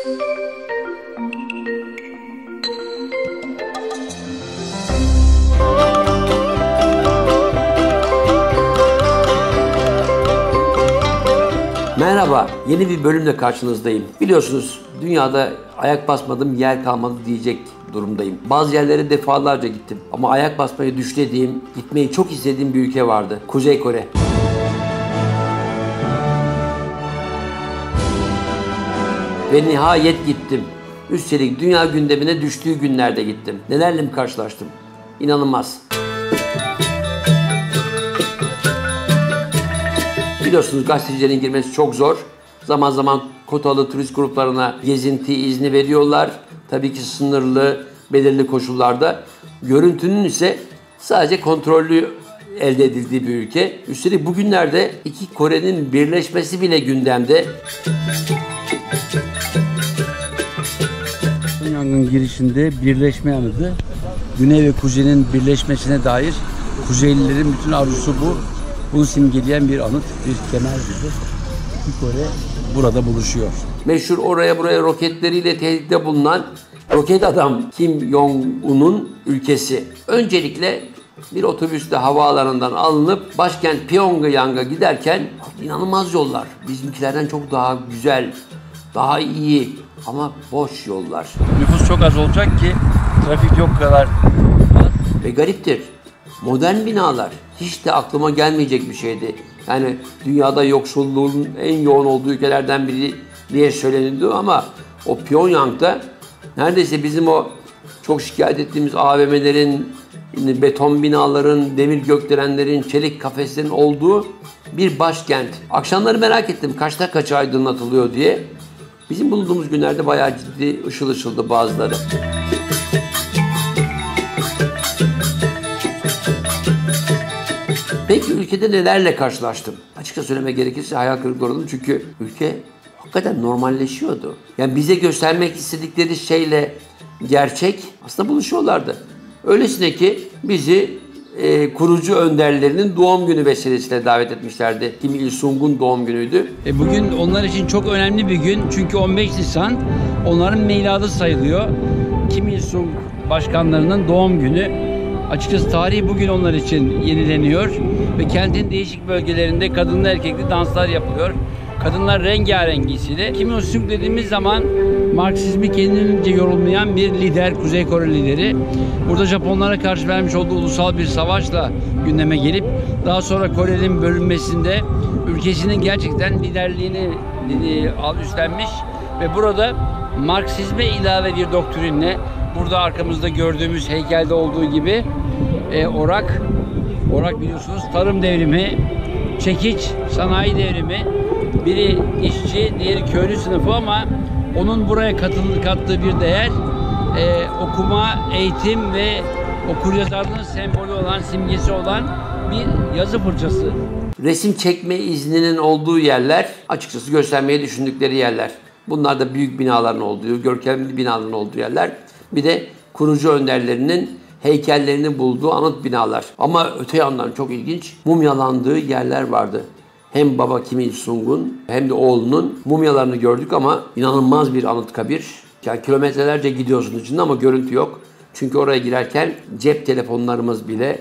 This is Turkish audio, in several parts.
Merhaba, yeni bir bölümle karşınızdayım. Biliyorsunuz dünyada ayak basmadığım yer kalmadı diyecek durumdayım. Bazı yerlere defalarca gittim ama ayak basmayı düşlediğim, gitmeyi çok istediğim bir ülke vardı. Kuzey Kore. Ve nihayet gittim. Üstelik dünya gündemine düştüğü günlerde gittim. Nelerle mi karşılaştım? İnanılmaz. Biliyorsunuz gazetecilerin girmesi çok zor. Zaman zaman kotalı turist gruplarına gezinti izni veriyorlar. Tabii ki sınırlı, belirli koşullarda. Görüntünün ise sadece kontrollü elde edildiği bir ülke. Üstelik bugünlerde iki Kore'nin birleşmesi bile gündemde. Pyongyang'ın girişinde birleşme anıtı. Güney ve Kuzey'in birleşmesine dair Kuzeylilerin bütün arzusu bu. Bunu simgeleyen bir anıt, bir kemer gibi. İki Kore burada buluşuyor. Meşhur oraya buraya roketleriyle tehditte bulunan roket adam Kim Jong-un'un ülkesi. Öncelikle bir otobüsle havaalanından alınıp başkent Pyongyang'a giderken inanılmaz yollar. Bizimkilerden çok daha güzel, daha iyi ama boş yollar. Nüfus çok az olacak ki trafik yok kadar. Ve gariptir. Modern binalar hiç de aklıma gelmeyecek bir şeydi. Yani dünyada yoksulluğun en yoğun olduğu ülkelerden biri diye söylenildi ama o Pyongyang'da neredeyse bizim o çok şikayet ettiğimiz AVM'lerin, beton binaların, demir gökdelenlerin, çelik kafeslerin olduğu bir başkent. Akşamları merak ettim kaçta kaça aydınlatılıyor diye. Bizim bulunduğumuz günlerde bayağı ciddi ışıl ışıldı bazıları. Peki ülkede nelerle karşılaştım? Açıkça söylemek gerekirse hayal kırıklığı uğradım çünkü ülke hakikaten normalleşiyordu. Yani bize göstermek istedikleri şeyle gerçek aslında buluşuyorlardı. Öylesine ki bizi kurucu önderlerinin doğum günü vesilesiyle davet etmişlerdi. Kim Il-sung'un doğum günüydü. Bugün onlar için çok önemli bir gün çünkü 15 Nisan onların miladı sayılıyor. Kim Il-sung başkanlarının doğum günü. Açıkçası tarihi bugün onlar için yenileniyor ve kentin değişik bölgelerinde kadınlı erkekli danslar yapılıyor. Kadınlar rengarenk giysiyle. Kim Il-sung dediğimiz zaman Marksizmi kendince yorumlayan bir lider, Kuzey Kore lideri. Burada Japonlara karşı vermiş olduğu ulusal bir savaşla gündeme gelip daha sonra Kore'nin bölünmesinde ülkesinin gerçekten liderliğini üstlenmiş ve burada Marksizme ilave bir doktrinle burada arkamızda gördüğümüz heykelde olduğu gibi orak biliyorsunuz tarım devrimi, çekiç sanayi devrimi, biri işçi, diğeri köylü sınıfı ama onun buraya kattığı bir değer okuma, eğitim ve okuryazarlığın sembolü olan, simgesi olan bir yazı fırçası. Resim çekme izninin olduğu yerler açıkçası göstermeyi düşündükleri yerler. Bunlar da büyük binaların olduğu, görkemli binaların olduğu yerler. Bir de kurucu önderlerinin heykellerini bulduğu anıt binalar. Ama öte yandan çok ilginç mumyalandığı yerler vardı. Hem baba Kim Il-sung'un hem de oğlunun mumyalarını gördük ama inanılmaz bir anıtkabir. Yani kilometrelerce gidiyorsun içinde ama görüntü yok. Çünkü oraya girerken cep telefonlarımız bile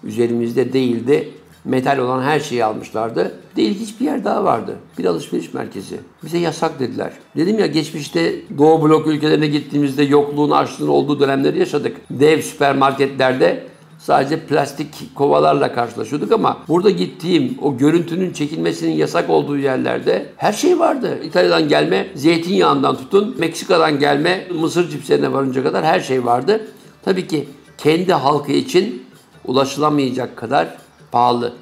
üzerimizde değildi. Metal olan her şeyi almışlardı. Değil hiçbir yer daha vardı. Bir alışveriş merkezi. Bize yasak dediler. Dedim ya geçmişte Doğu blok ülkelerine gittiğimizde yokluğun, açlığın olduğu dönemleri yaşadık. Dev süpermarketlerde sadece plastik kovalarla karşılaşıyorduk ama burada gittiğim o görüntünün çekilmesinin yasak olduğu yerlerde her şey vardı. İtalya'dan gelme zeytinyağından tutun, Meksika'dan gelme mısır cipslerine varınca kadar her şey vardı. Tabii ki kendi halkı için ulaşılamayacak kadar pahalı.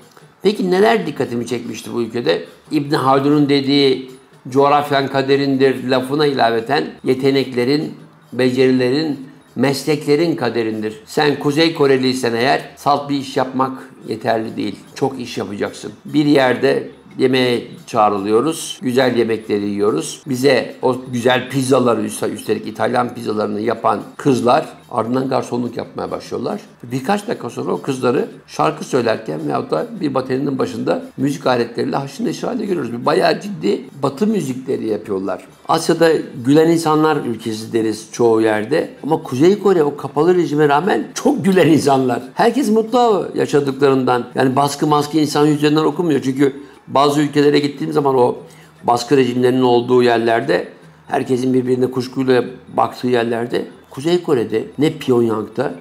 Peki neler dikkatimi çekmişti bu ülkede? İbn Haldun'un dediği coğrafyan kaderindir lafına ilaveten yeteneklerin, becerilerin, mesleklerin kaderindir. Sen Kuzey Koreliysen eğer salt bir iş yapmak yeterli değil. Çok iş yapacaksın. Bir yerde yemeğe çağrılıyoruz. Güzel yemekleri yiyoruz. Bize o güzel pizzaları, üstelik İtalyan pizzalarını yapan kızlar ardından garsonluk yapmaya başlıyorlar. Birkaç dakika sonra o kızları şarkı söylerken veyahut da bir baterinin başında müzik aletleriyle haşır neşir halde görüyoruz. Bayağı ciddi batı müzikleri yapıyorlar. Asya'da gülen insanlar ülkesi deriz çoğu yerde. Ama Kuzey Kore o kapalı rejime rağmen çok gülen insanlar. Herkes mutlu yaşadıklarından. Yani baskı maske insan yüzlerinden okunmuyor. Çünkü bazı ülkelere gittiğim zaman o baskı rejimlerinin olduğu yerlerde, herkesin birbirine kuşkuyla baktığı yerlerde, Kuzey Kore'de ne Pyongyang'da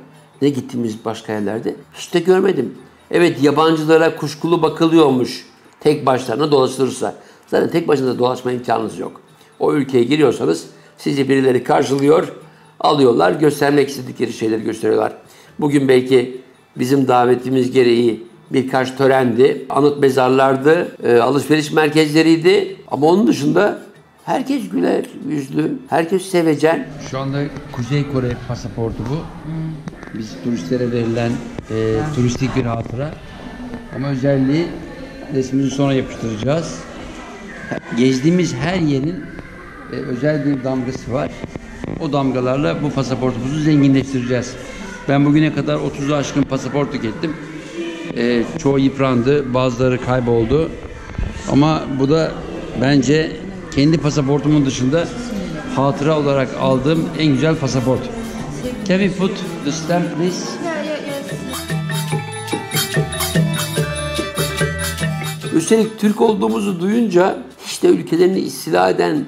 ne gittiğimiz başka yerlerde hiç de görmedim. Evet, yabancılara kuşkulu bakılıyormuş tek başlarına dolaşılırsa. Zaten tek başına dolaşma imkanınız yok. O ülkeye giriyorsanız sizi birileri karşılıyor, alıyorlar, göstermek istedikleri şeyleri gösteriyorlar. Bugün belki bizim davetimiz gereği birkaç törendi, anıt mezarlardı, alışveriş merkezleriydi. Ama onun dışında herkes güler yüzlü, herkes sevecen. Şu anda Kuzey Kore pasaportu bu. Biz turistlere verilen turistik bir hatıra. Ama özelliği resmimizi sonra yapıştıracağız. Gezdiğimiz her yerin özel bir damgası var. O damgalarla bu pasaportumuzu zenginleştireceğiz. Ben bugüne kadar 30'u aşkın pasaport tükettim. Çoğu yıprandı, bazıları kayboldu. Ama bu da bence kendi pasaportumun dışında hatıra olarak aldığım en güzel pasaport. Can we put the stamp please? Üstelik Türk olduğumuzu duyunca hiç de ülkelerini istila eden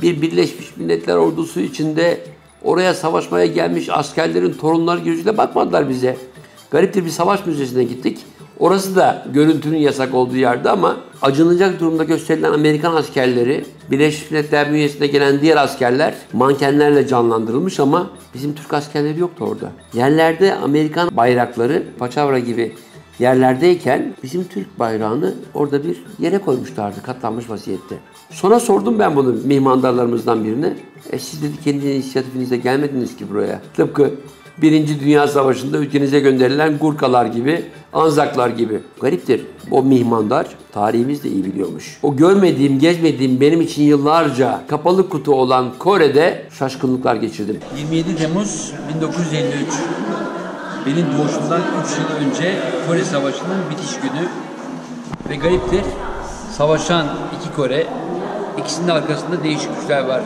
bir Birleşmiş Milletler ordusu içinde oraya savaşmaya gelmiş askerlerin torunları gözüyle bakmadılar bize. Gariptir, bir savaş müzesine gittik. Orası da görüntünün yasak olduğu yerde ama acınacak durumda gösterilen Amerikan askerleri, Birleşmiş Milletler bünyesinde gelen diğer askerler mankenlerle canlandırılmış ama bizim Türk askerleri yoktu orada. Yerlerde Amerikan bayrakları paçavra gibi yerlerdeyken bizim Türk bayrağını orada bir yere koymuşlardı katlanmış vaziyette. Sonra sordum ben bunu mihmandarlarımızdan birine. Siz dedi kendi inisiyatifinizle gelmediniz ki buraya. Tıpkı Birinci Dünya Savaşı'nda ülkenize gönderilen Gurkalar gibi, Anzaklar gibi. Gariptir. O mihmandar tarihimizi de iyi biliyormuş. O görmediğim, gezmediğim, benim için yıllarca kapalı kutu olan Kore'de şaşkınlıklar geçirdim. 27 Temmuz 1953. Benim doğuşumdan 3 yıl önce Kore Savaşı'nın bitiş günü. Ve gariptir, savaşan iki Kore, ikisinin arkasında değişik güçler var.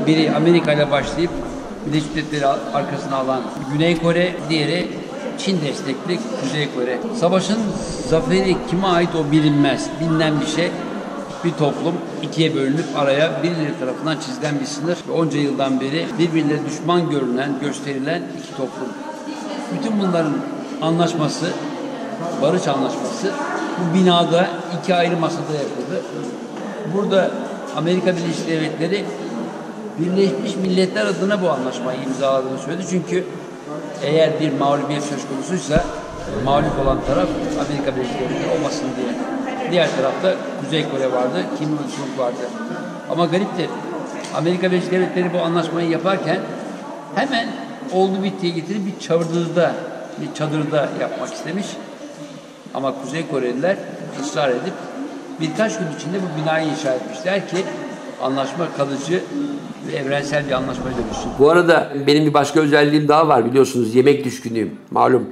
Biri Amerika ile başlayıp Birleşmiş Milletleri arkasına alan Güney Kore, diğeri Çin destekli Kuzey Kore. Savaşın zaferi kime ait o bilinmez. Bilinen bir şey. Bir toplum ikiye bölünüp araya birileri tarafından çizilen bir sınır. Ve onca yıldan beri birbirine düşman görünen, gösterilen iki toplum. Bütün bunların anlaşması, barış anlaşması bu binada iki ayrı masada yapıldı. Burada Amerika Birleşik Devletleri Birleşmiş Milletler adına bu anlaşmayı imzaladığını söyledi. Çünkü eğer bir mağlubiyet söz konusuysa mağlup olan taraf Amerika Birleşik Devletleri olmasın diye. Diğer tarafta Kuzey Kore vardı, Kim Il-sung vardı. Ama gariptir, Amerika Birleşik Devletleri bu anlaşmayı yaparken hemen oldu bittiye getirip bir çadırda yapmak istemiş. Ama Kuzey Koreliler ısrar edip birkaç gün içinde bu binayı inşa etmişler ki anlaşma kalıcı ve evrensel bir anlaşmaya dönüşsün. Bu arada benim bir başka özelliğim daha var, biliyorsunuz yemek düşkünüyüm. Malum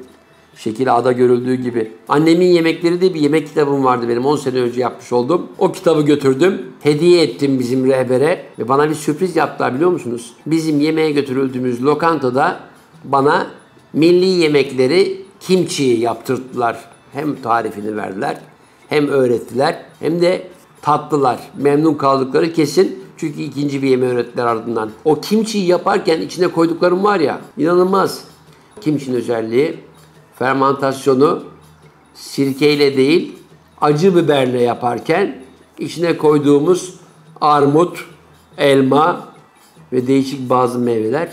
Şekil A'da görüldüğü gibi. Annemin yemekleri de bir yemek kitabım vardı benim 10 sene önce yapmış oldum. O kitabı götürdüm. Hediye ettim bizim rehbere ve bana bir sürpriz yaptılar, biliyor musunuz? Bizim yemeğe götürüldüğümüz lokantada bana milli yemekleri kimchi yaptırdılar. Hem tarifini verdiler, hem öğrettiler, hem de tatlılar. Memnun kaldıkları kesin. Çünkü ikinci bir yemeği öğrettiler ardından. O kimchiyi yaparken içine koyduklarım var ya, inanılmaz. Kimchinin özelliği fermantasyonu sirkeyle değil, acı biberle yaparken içine koyduğumuz armut, elma ve değişik bazı meyveler,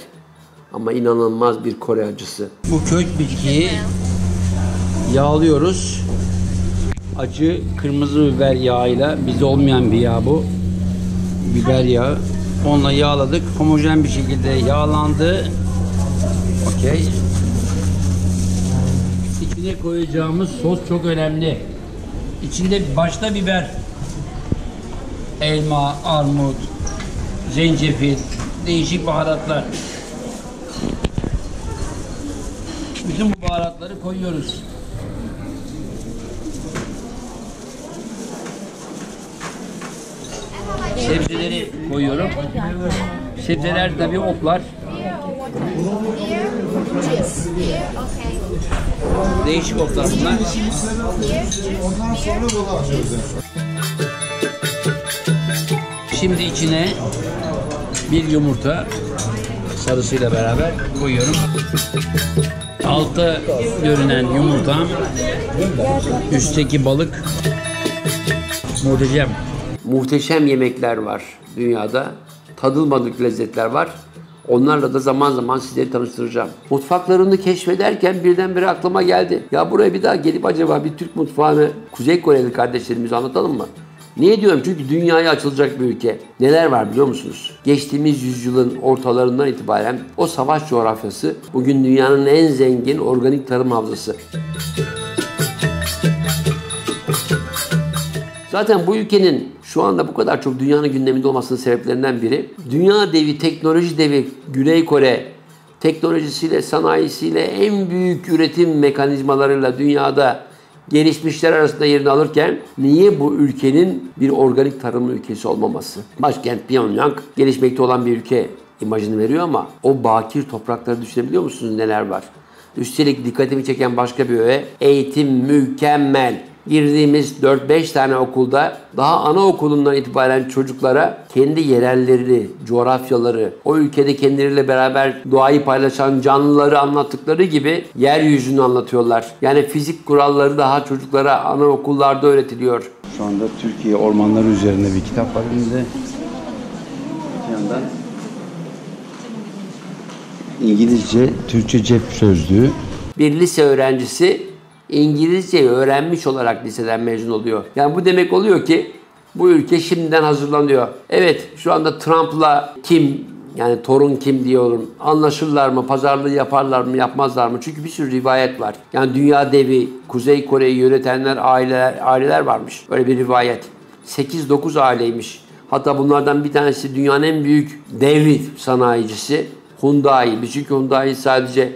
ama inanılmaz bir Kore acısı. Bu kök bitkiyi yağlıyoruz. Acı kırmızı biber yağıyla, bizde olmayan bir yağ bu. Biber yağı. Onunla yağladık. Homojen bir şekilde yağlandı. Okey. İçine koyacağımız sos çok önemli. İçinde başta biber. elma, armut, zencefil, değişik baharatlar. Bütün bu baharatları koyuyoruz. Sebzeleri koyuyorum. Sebzeler tabii otlar. Değişik otlar bunlar. Şimdi içine bir yumurta sarısıyla beraber koyuyorum. Altı görünen yumurta, üstteki balık. Muhteşem. Muhteşem yemekler var dünyada. Tadılmadık lezzetler var. Onlarla da zaman zaman sizleri tanıştıracağım. Mutfaklarını keşfederken birdenbire aklıma geldi. Ya buraya bir daha gelip acaba bir Türk mutfağını Kuzey Koreli kardeşlerimize anlatalım mı? Niye diyorum? Çünkü dünyaya açılacak bir ülke. Neler var biliyor musunuz? Geçtiğimiz yüzyılın ortalarından itibaren o savaş coğrafyası bugün dünyanın en zengin organik tarım havzası. Zaten bu ülkenin şu anda bu kadar çok dünyanın gündeminde olmasının sebeplerinden biri dünya devi, teknoloji devi Güney Kore teknolojisiyle, sanayisiyle en büyük üretim mekanizmalarıyla dünyada gelişmişler arasında yerini alırken niye bu ülkenin bir organik tarım ülkesi olmaması? Başkent Pyongyang gelişmekte olan bir ülke imajını veriyor ama o bakir toprakları düşünebiliyor musunuz neler var? Üstelik dikkatimi çeken başka bir öğe, eğitim mükemmel. Girdiğimiz 4-5 tane okulda daha anaokulundan itibaren çocuklara kendi yerellerini, coğrafyaları, o ülkede kendileriyle beraber doğayı paylaşan canlıları anlattıkları gibi yeryüzünü anlatıyorlar. Yani fizik kuralları daha çocuklara anaokullarda öğretiliyor. Şu anda Türkiye ormanları üzerinde bir kitap var elimizde. Bir yandan İngilizce, Türkçe cep sözlüğü. Bir lise öğrencisi İngilizceyi öğrenmiş olarak liseden mezun oluyor. Yani bu demek oluyor ki bu ülke şimdiden hazırlanıyor. Evet, şu anda Trump'la kim, yani torun kim diyorum, anlaşırlar mı, pazarlığı yaparlar mı, yapmazlar mı? Çünkü bir sürü rivayet var. Yani dünya devi, Kuzey Kore'yi yönetenler, aileler varmış. Öyle bir rivayet. 8-9 aileymiş. Hatta bunlardan bir tanesi dünyanın en büyük dev sanayicisi Hyundai. Biz çünkü Hyundai sadece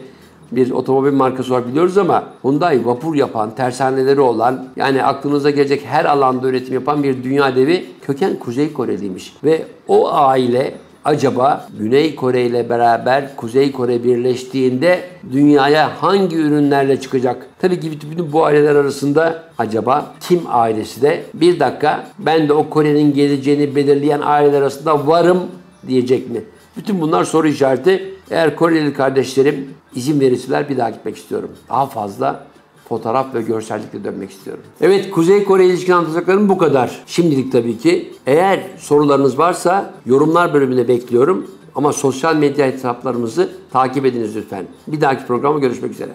bir otomobil markası olarak biliyoruz ama Hyundai vapur yapan, tersaneleri olan, yani aklınıza gelecek her alanda üretim yapan bir dünya devi köken Kuzey Koreliymiş. Ve o aile acaba Güney Kore ile beraber Kuzey Kore birleştiğinde dünyaya hangi ürünlerle çıkacak? Tabii ki bütün bu aileler arasında acaba Kim ailesi de bir dakika ben de o Kore'nin geleceğini belirleyen aileler arasında varım diyecek mi? Bütün bunlar soru işareti. Eğer Koreli kardeşlerim izin verirseler bir daha gitmek istiyorum. Daha fazla fotoğraf ve görsellikle dönmek istiyorum. Evet, Kuzey Kore ilişkin anlatacaklarım bu kadar. Şimdilik tabii ki. Eğer sorularınız varsa yorumlar bölümüne bekliyorum. Ama sosyal medya hesaplarımızı takip ediniz lütfen. Bir dahaki programda görüşmek üzere.